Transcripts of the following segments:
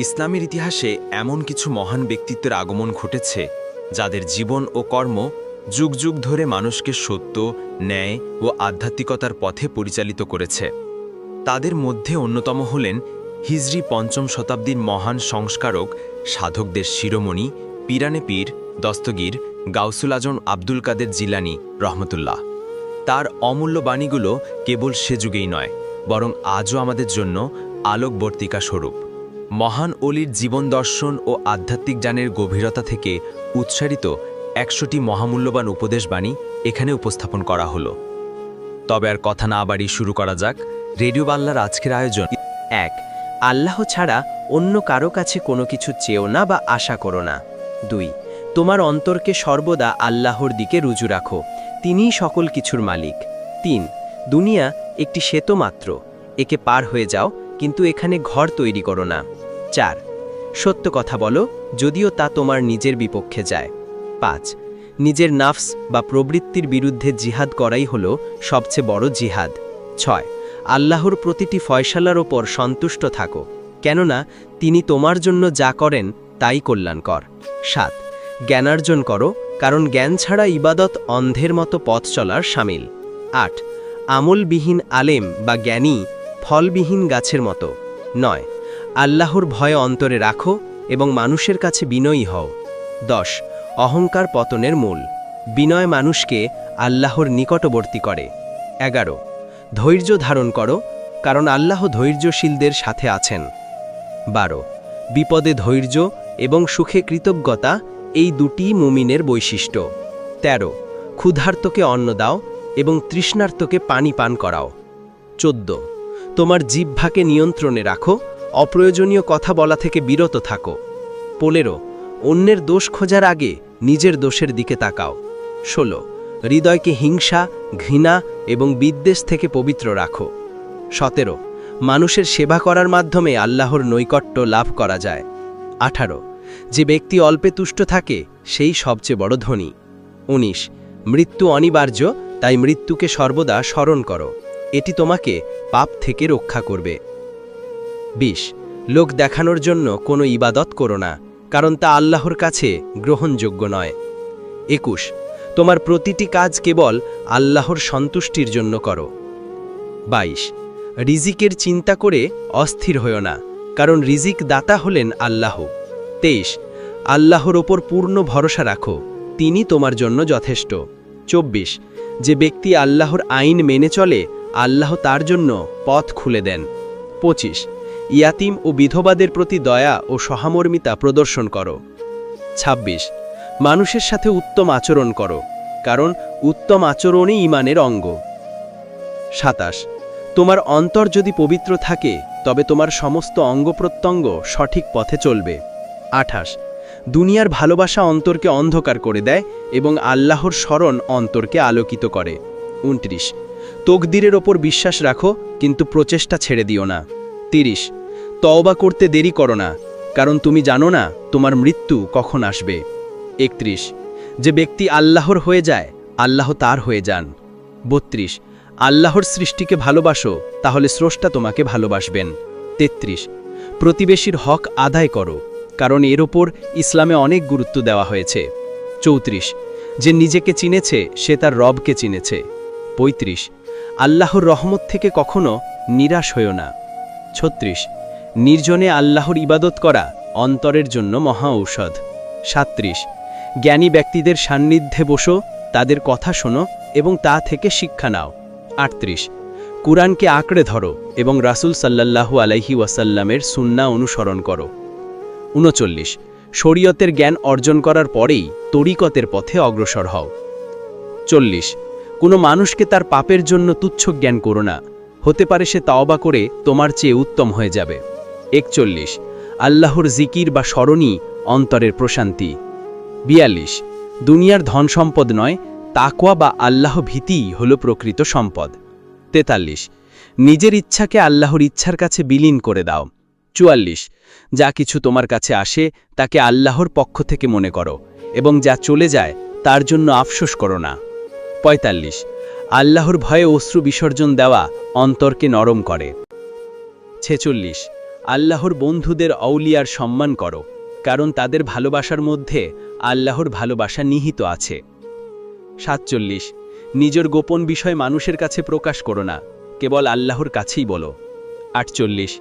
ইসলামের ইতিহাসে এমন কিছু মহান ব্যক্তিত্বের আগমন ঘটেছে যাদের জীবন ও কর্ম যুগ যুগ ধরে মানুষকে সত্য, ন্যায় ও আধ্যাত্মিকতার পথে পরিচালিত করেছে। তাদের মধ্যে অন্যতম হলেন হিজরি ৫ম শতাব্দীর মহান সংস্কারক, সাধকদের শিরোমণি পিরানে পীর দস্তগীর গাউসুল আজম আব্দুল কাদের জিলানী রহমতুল্লাহ। তার অমূল্য বাণীগুলো কেবল সে যুগেই নয়, বরং আজও আমাদের জন্য আলোকবর্তিকা স্বরূপ। মহান অলির জীবন দর্শন ও আধ্যাত্মিক জ্ঞানের গভীরতা থেকে উৎসারিত ১০০টি মহামূল্যবান উপদেশবাণী এখানে উপস্থাপন করা হলো। তবে আর কথা না বাড়িয়ে শুরু করা যাক রেডিও বাংলার আজকের আয়োজন। ১. আল্লাহ ছাড়া অন্য কারো কাছে কোনো কিছু চেও না বা আশা করো না। ২. তোমার অন্তরকে সর্বদা আল্লাহর দিকে রুজু রাখো, তিনিই সকল কিছুর মালিক। ৩. দুনিয়া একটি সেতু মাত্র, একে পার হয়ে যাও, কিন্তু এখানে ঘর তৈরি করো না। ৪. সত্য কথা বলো, যদিও তা তোমার নিজের বিপক্ষে যায়। ৫. নিজের নাফস বা প্রবৃত্তির বিরুদ্ধে জিহাদ করাই হলো সবচেয়ে বড় জিহাদ। ৬. আল্লাহর প্রতিটি ফয়সালার ওপর সন্তুষ্ট থাকো, কেননা তিনি তোমার জন্য যা করেন তাই কল্যাণকর। ৭. জ্ঞানার্জন করো, কারণ জ্ঞান ছাড়া ইবাদত অন্ধের মতো পথ চলার শামিল। ৮. আমলবিহীন আলেম বা জ্ঞানী ফলবিহীন গাছের মতো। ৯. আল্লাহর ভয় অন্তরে রাখো এবং মানুষের কাছে বিনয়ী হও। ১০. অহংকার পতনের মূল, বিনয় মানুষকে আল্লাহর নিকটবর্তী করে। ১১. ধৈর্য ধারণ করো, কারণ আল্লাহ ধৈর্যশীলদের সাথে আছেন। ১২. বিপদে ধৈর্য এবং সুখে কৃতজ্ঞতা, এই দুটি মুমিনের বৈশিষ্ট্য। ১৩. ক্ষুধার্তকে অন্ন দাও এবং তৃষ্ণার্তকে পানি পান করাও। ১৪. তোমার জিহ্বাকে নিয়ন্ত্রণে রাখো, অপ্রয়োজনীয় কথা বলা থেকে বিরত থাকো। ১৫. অন্যের দোষ খোঁজার আগে নিজের দোষের দিকে তাকাও। ১৬. হৃদয়কে হিংসা, ঘৃণা এবং বিদ্বেষ থেকে পবিত্র রাখো। ১৭. মানুষের সেবা করার মাধ্যমে আল্লাহর নৈকট্য লাভ করা যায়। ১৮. যে ব্যক্তি অল্পে তুষ্ট থাকে সেই সবচেয়ে বড় ধনী। ১৯. মৃত্যু অনিবার্য, তাই মৃত্যুকে সর্বদা স্মরণ করো, এটি তোমাকে পাপ থেকে রক্ষা করবে। ২০. লোক দেখানোর জন্য কোনো ইবাদত করো না, কারণ তা আল্লাহর কাছে গ্রহণযোগ্য নয়। ২১. তোমার প্রতিটি কাজ কেবল আল্লাহর সন্তুষ্টির জন্য করো। ২২. রিজিকের চিন্তা করে অস্থির হয়ো না, কারণ রিজিক দাতা হলেন আল্লাহ। ২৩. আল্লাহর ওপর পূর্ণ ভরসা রাখো, তিনি তোমার জন্য যথেষ্ট। ২৪. যে ব্যক্তি আল্লাহর আইন মেনে চলে, আল্লাহ তার জন্য পথ খুলে দেন। ২৫. ইয়াতিম ও বিধবাদের প্রতি দয়া ও সহমর্মিতা প্রদর্শন করো। ২৬. মানুষের সাথে উত্তম আচরণ করো, কারণ উত্তম আচরণই ঈমানের অঙ্গ। ২৭. তোমার অন্তর যদি পবিত্র থাকে, তবে তোমার সমস্ত অঙ্গপ্রত্যঙ্গ সঠিক পথে চলবে। ২৮. দুনিয়ার ভালোবাসা অন্তরকে অন্ধকার করে দেয় এবং আল্লাহর স্মরণ অন্তরকে আলোকিত করে। ২৯. তকদিরের ওপর বিশ্বাস রাখো, কিন্তু প্রচেষ্টা ছেড়ে দিও না। ৩০. তওবা করতে দেরি করো না, কারণ তুমি জানো না তোমার মৃত্যু কখন আসবে। ৩১. যে ব্যক্তি আল্লাহর হয়ে যায়, আল্লাহ তার হয়ে যান। ৩২. আল্লাহর সৃষ্টিকে ভালোবাসো, তাহলে স্রষ্টা তোমাকে ভালোবাসবেন। ৩৩. প্রতিবেশীর হক আদায় করো, কারণ এর ওপর ইসলামে অনেক গুরুত্ব দেওয়া হয়েছে। ৩৪. যে নিজেকে চিনেছে সে তার রবকে চিনেছে। ৩৫. আল্লাহর রহমত থেকে কখনো নিরাশ হয়ো না। ৩৬. নির্জনে আল্লাহর ইবাদত করা অন্তরের জন্য মহা ঔষধ। ৩৭. জ্ঞানী ব্যক্তিদের সান্নিধ্যে বসো, তাদের কথা শোনো এবং তা থেকে শিক্ষা নাও। ৩৮. কুরআনকে আঁকড়ে ধরো এবং রাসূল সাল্লাল্লাহু আলাইহি ওয়াসাল্লামের সুন্নাহ অনুসরণ করো। ৩৯. শরীয়তের জ্ঞান অর্জন করার পরেই তরিকতের পথে অগ্রসর হও। ৪০. কোনো মানুষকে তার পাপের জন্য তুচ্ছ জ্ঞান করো না, হতে পারে সে তাওবা করে তোমার চেয়ে উত্তম হয়ে যাবে। ৪১. আল্লাহর জিকির বা স্মরণই অন্তরের প্রশান্তি। ৪২. দুনিয়ার ধন সম্পদ নয়, তাকওয়া বা আল্লাহ ভীতিই হল প্রকৃত সম্পদ। ৪৩. নিজের ইচ্ছাকে আল্লাহর ইচ্ছার কাছে বিলীন করে দাও। ৪৪. যা কিছু তোমার কাছে আসে তাকে আল্লাহর পক্ষ থেকে মনে করো, এবং যা চলে যায় তার জন্য আফসোস করো না। ৪৫. আল্লাহর ভয়ে অশ্রু বিসর্জন দেওয়া অন্তরকে নরম করে। ৪৬. আল্লাহর বন্ধুদের আউলিয়ার সম্মান করো, কারণ তাদের ভালোবাসার মধ্যে আল্লাহর ভালোবাসা নিহিত আছে। 47 নিজের গোপন বিষয় মানুষের কাছে প্রকাশ করো না, কেবল আল্লাহর কাছেই বলো। 48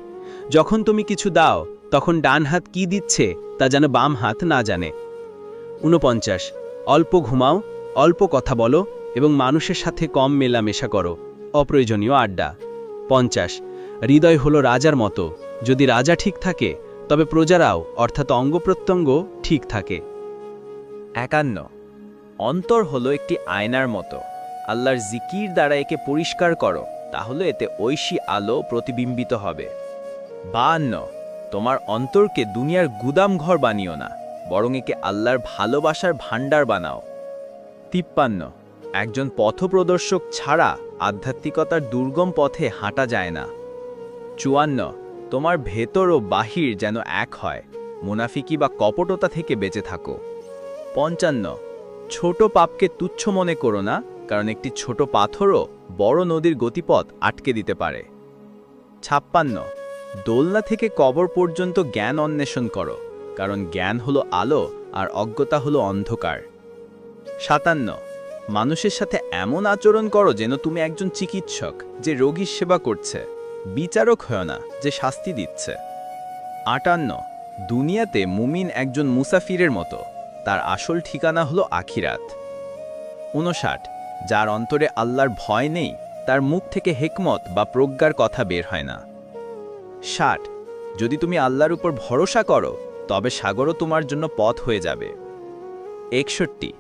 যখন তুমি কিছু দাও তখন ডান হাত কি দিচ্ছে তা যেন বাম হাত না জানে। 49 অল্প ঘুমাও, অল্প কথা বলো এবং মানুষের সাথে কম মেলামেশা করো, অপ্রয়োজনীয় আড্ডা। 50 হৃদয় হলো রাজার মতো, যদি রাজা ঠিক থাকে তবে প্রজারাও অর্থাৎ অঙ্গপ্রত্যঙ্গ ঠিক থাকে। 51 অন্তর হলো একটি আয়নার মতো, আল্লাহর জিকির দ্বারা একে পরিষ্কার করো, তাহলে এতে ঐশী আলো প্রতিবিম্বিত হবে। 52 তোমার অন্তরকে দুনিয়ার গুদাম ঘর বানিও না, বরং একে আল্লাহর ভালোবাসার ভাণ্ডার বানাও। 53 একজন পথপ্রদর্শক ছাড়া আধ্যাত্মিকতার দুর্গম পথে হাঁটা যায় না। 54 তোমার ভেতর ও বাহির যেন এক হয়, মুনাফিকি বা কপটতা থেকে বেঁচে থাকো। 55 ছোট পাপকে তুচ্ছ মনে করো না, কারণ একটি ছোট পাথরও বড় নদীর গতিপথ আটকে দিতে পারে। 56 দোলনা থেকে কবর পর্যন্ত জ্ঞান অন্বেষণ করো, কারণ জ্ঞান হলো আলো আর অজ্ঞতা হলো অন্ধকার। 57 মানুষের সাথে এমন আচরণ করো যেন তুমি একজন চিকিৎসক যে রোগীর সেবা করছে, বিচারক হয় না যে শাস্তি দিচ্ছে। 58 দুনিয়াতে মুমিন একজন মুসাফিরের মতো, তার আসল ঠিকানা হলো আখিরাত। 59 যার অন্তরে আল্লাহর ভয় নেই, তার মুখ থেকে হিকমত বা প্রজ্ঞার কথা বের হয় না। 60 যদি তুমি আল্লাহর উপর ভরসা করো তবে সাগরও তোমার জন্য পথ হয়ে যাবে। 61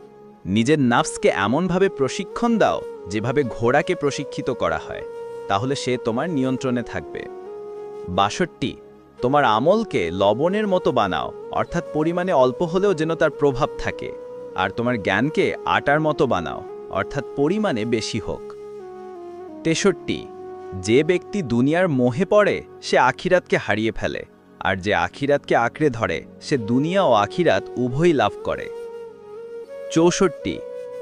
নিজের নাফসকে এমনভাবে প্রশিক্ষণ দাও যেভাবে ঘোড়াকে প্রশিক্ষিত করা হয়, তাহলে সে তোমার নিয়ন্ত্রণে থাকবে। 62 তোমার আমলকে লবণের মতো বানাও, অর্থাৎ পরিমাণে অল্প হলেও যেন তার প্রভাব থাকে, আর তোমার জ্ঞানকে আটার মতো বানাও, অর্থাৎ পরিমাণে বেশি হোক। 63 যে ব্যক্তি দুনিয়ার মোহে পড়ে সে আখিরাতকে হারিয়ে ফেলে, আর যে আখিরাতকে আঁকড়ে ধরে সে দুনিয়া ও আখিরাত উভয়ই লাভ করে। 64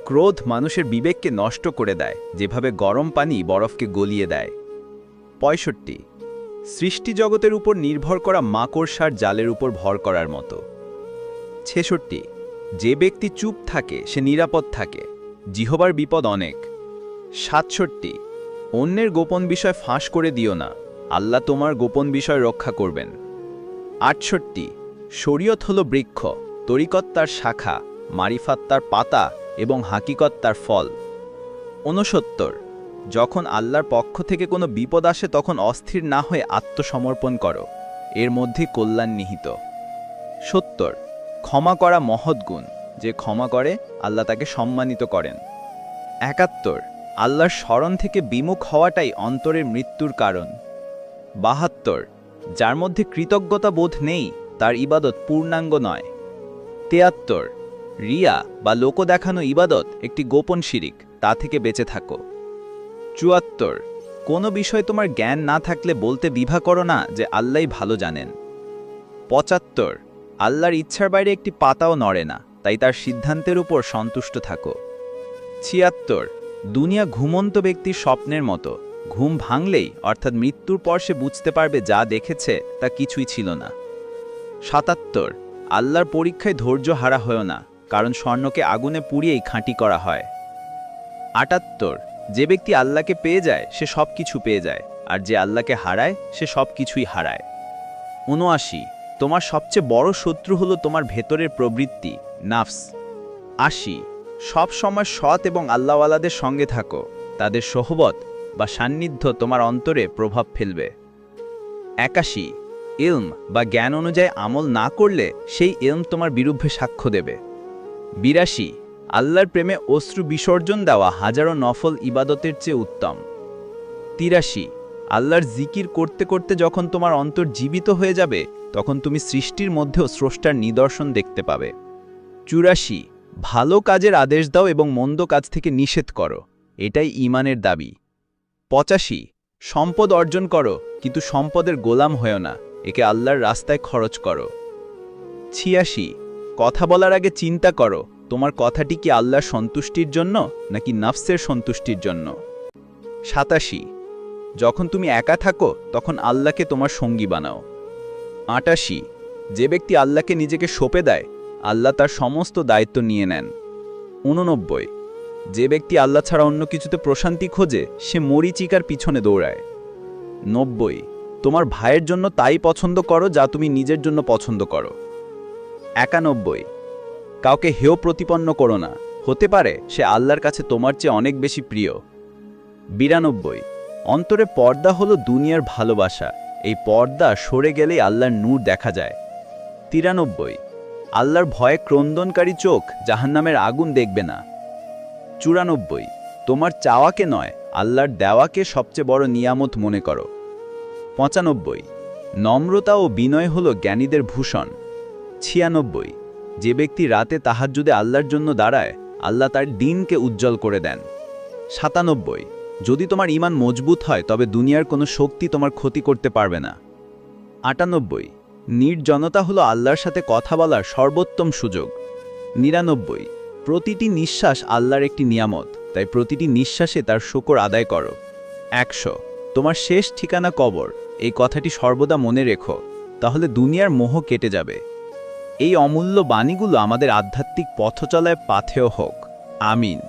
ক্রোধ মানুষের বিবেককে নষ্ট করে দেয়, যেভাবে গরম পানি বরফকে গলিয়ে দেয়। 65 সৃষ্টি জগতের উপর নির্ভর করা মাকড়সার জালের উপর ভর করার মতো। 66 যে ব্যক্তি চুপ থাকে সে নিরাপদ থাকে, জিহবার বিপদ অনেক। 67 অন্যের গোপন বিষয় ফাঁস করে দিও না, আল্লাহ তোমার গোপন বিষয় রক্ষা করবেন। 68 শরীয়ত হলো বৃক্ষ, তরিকত তার শাখা, মারিফাত তার পাতা এবং হাকিকত তার ফল। 69 যখন আল্লাহর পক্ষ থেকে কোনো বিপদ আসে তখন অস্থির না হয়ে আত্মসমর্পণ করো, এর মধ্যে কল্যাণ নিহিত। 70 ক্ষমা করা মহৎ গুণ, যে ক্ষমা করে আল্লাহ তাকে সম্মানিত করেন। 71 আল্লাহর স্মরণ থেকে বিমুখ হওয়াটাই অন্তরের মৃত্যুর কারণ। 72 যার মধ্যে কৃতজ্ঞতা বোধ নেই তার ইবাদত পূর্ণাঙ্গ নয়। 73 রিয়া বা লোক দেখানো ইবাদত একটি গোপন শিরিক, তা থেকে বেঁচে থাকো। 74 কোনো বিষয় তোমার জ্ঞান না থাকলে বলতে দ্বিধা করো না যে আল্লাহই ভালো জানেন। 75 আল্লাহর ইচ্ছার বাইরে একটি পাতাও নড়ে না, তাই তার সিদ্ধান্তের উপর সন্তুষ্ট থাকো। 76 দুনিয়া ঘুমন্ত ব্যক্তির স্বপ্নের মতো, ঘুম ভাঙলেই অর্থাৎ মৃত্যুর পর সে বুঝতে পারবে যা দেখেছে তা কিছুই ছিল না। 77 আল্লাহর পরীক্ষায় ধৈর্য হারা হয় না, কারণ স্বর্ণকে আগুনে পুড়িয়েই খাঁটি করা হয়। 78 যে ব্যক্তি আল্লাহকে পেয়ে যায় সে সব কিছু পেয়ে যায়, আর যে আল্লাহকে হারায় সে সব কিছুই হারায়। 79 তোমার সবচেয়ে বড় শত্রু হলো তোমার ভেতরের প্রবৃত্তি, নাফস। 80 সব সময় সৎ এবং আল্লাহওয়ালাদের সঙ্গে থাকো, তাদের সোহবত বা সান্নিধ্য তোমার অন্তরে প্রভাব ফেলবে। 81 ইলম বা জ্ঞান অনুযায়ী আমল না করলে সেই ইলম তোমার বিরুদ্ধে সাক্ষ্য দেবে। 82 আল্লাহর প্রেমে অশ্রু বিসর্জন দেওয়া হাজারো নফল ইবাদতের চেয়ে উত্তম। 83 আল্লাহর জিকির করতে করতে যখন তোমার অন্তর জীবিত হয়ে যাবে তখন তুমি সৃষ্টির মধ্যেও স্রষ্টার নিদর্শন দেখতে পাবে। 84 ভালো কাজের আদেশ দাও এবং মন্দ কাজ থেকে নিষেধ করো, এটাই ঈমানের দাবি। 85 সম্পদ অর্জন করো কিন্তু সম্পদের গোলাম হয়েও না, একে আল্লাহর রাস্তায় খরচ করো। 86 কথা বলার আগে চিন্তা করো তোমার কথাটি কি আল্লাহর সন্তুষ্টির জন্য নাকি নফসের সন্তুষ্টির জন্য। 87 যখন তুমি একা থাকো তখন আল্লাহকে তোমার সঙ্গী বানাও, ৮৮ যে ব্যক্তি আল্লাহকে নিজেকে সঁপে দেয় আল্লাহ তার সমস্ত দায়িত্ব নিয়ে নেন। ৮৯ যে ব্যক্তি আল্লাহ ছাড়া অন্য কিছুতে প্রশান্তি খোঁজে সে মরীচিকার পিছনে দৌড়ায়। ৯০ তোমার ভাইয়ের জন্য তাই পছন্দ করো যা তুমি নিজের জন্য পছন্দ করো। ৯১ কাউকে হেয় প্রতিপন্ন করো না, হতে পারে সে আল্লাহর কাছে তোমার চেয়ে অনেক বেশি প্রিয়। ৯২ অন্তরে পর্দা হলো দুনিয়ার ভালোবাসা, এই পর্দা সরে গেলেই আল্লাহর নূর দেখা যায়। ৯৩ আল্লাহর ভয়ে ক্রন্দনকারী চোখ জাহান্নামের আগুন দেখবে না। ৯৪ তোমার চাওয়াকে নয় আল্লাহর দেওয়াকে সবচেয়ে বড় নিয়ামত মনে করো। ৯৫ নম্রতা ও বিনয় হলো জ্ঞানীদের ভূষণ। ৯৬ যে ব্যক্তি রাতে তাহাজ্জুদে আল্লাহর জন্য দাঁড়ায় আল্লাহ তার দিনকে উজ্জ্বল করে দেন। ৯৭ যদি তোমার ঈমান মজবুত হয় তবে দুনিয়ার কোনো শক্তি তোমার ক্ষতি করতে পারবে না। ৯৮ নির্জনতা হলো আল্লাহর সাথে কথা বলার সর্বোত্তম সুযোগ। ৯৯ প্রতিটি নিঃশ্বাস আল্লাহর একটি নিয়ামত, তাই প্রতিটি নিঃশ্বাসে তার শুকর আদায় করো। ১০০ তোমার শেষ ঠিকানা কবর, এই কথাটি সর্বদা মনে রেখো, তাহলে দুনিয়ার মোহ কেটে যাবে। এই অমূল্য বাণীগুলো আমাদের আধ্যাত্মিক পথচলায় পাথেয় হোক। আমিন।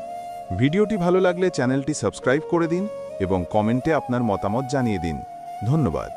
ভিডিওটি ভালো লাগলে চ্যানেলটি সাবস্ক্রাইব করে দিন এবং কমেন্টে আপনার মতামত জানিয়ে দিন। ধন্যবাদ।